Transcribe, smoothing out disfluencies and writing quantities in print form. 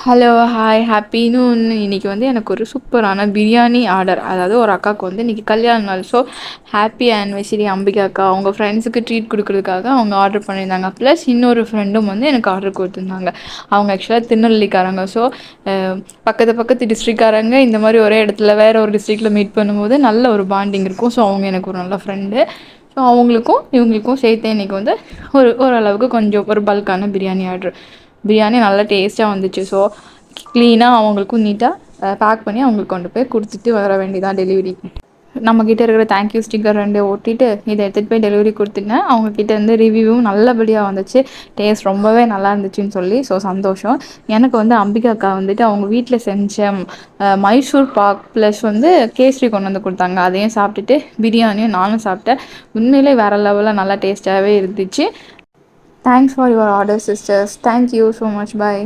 Hello, hi, happy noon. இன்னைக்கு வந்து எனக்கு ஒரு சூப்பரான பிரியாணி ஆர்டர். அதாவது ஒரு அக்காவுக்கு வந்து இன்றைக்கி கல்யாண நாள். ஸோ ஹாப்பி ஆனிவர்சரி அம்பிகா அக்கா. அவங்க ஃப்ரெண்ட்ஸுக்கு ட்ரீட் கொடுக்குறதுக்காக அவங்க ஆர்டர் பண்ணியிருந்தாங்க. ப்ளஸ் இன்னொரு ஃப்ரெண்டும் வந்து எனக்கு ஆர்டர் கொடுத்துருந்தாங்க. அவங்க ஆக்சுவலாக திருநெல்வேலிக்காரங்க. ஸோ பக்கத்து பக்கத்து டிஸ்ட்ரிக்ட்காரங்க இந்த மாதிரி ஒரே இடத்துல வேறு ஒரு டிஸ்ட்ரிக்டில் மீட் பண்ணும்போது நல்ல ஒரு பாண்டிங் இருக்கும். ஸோ அவங்க எனக்கு ஒரு நல்ல ஃப்ரெண்டு. ஸோ அவங்களுக்கும் இவங்களுக்கும் சேர்த்து இன்றைக்கி வந்து ஓரளவுக்கு கொஞ்சம் ஒரு பல்கான பிரியாணி ஆர்டர். பிரியாணி நல்லா டேஸ்ட்டாக வந்துச்சு. ஸோ க்ளீனாக அவங்களுக்கும் நீட்டாக பேக் பண்ணி அவங்களுக்கு கொண்டு போய் கொடுத்துட்டு வர வேண்டியதான் டெலிவரி. நம்மக்கிட்ட இருக்கிற தேங்க்யூ ஸ்டிக்கர் 2 ஒட்டிட்டு இதை எடுத்துகிட்டு போய் டெலிவரி கொடுத்துட்டேன். அவங்கக்கிட்ட இருந்து ரிவ்யூவும் நல்லபடியாக வந்துச்சு. டேஸ்ட் ரொம்பவே நல்லா இருந்துச்சுன்னு சொல்லி. ஸோ சந்தோஷம். எனக்கு வந்து அம்பிகா அக்கா வந்துட்டு அவங்க வீட்டில் செஞ்ச மைசூர் பாக் ப்ளஸ் வந்து கேசரி கொண்டு வந்து கொடுத்தாங்க. அதையும் சாப்பிட்டுட்டு பிரியாணியும் நானும் சாப்பிட்டேன். உண்மையிலே வேறு லெவலில் நல்லா டேஸ்ட்டாகவே இருந்துச்சு. Thanks for your order sisters. Thank you so much. Bye.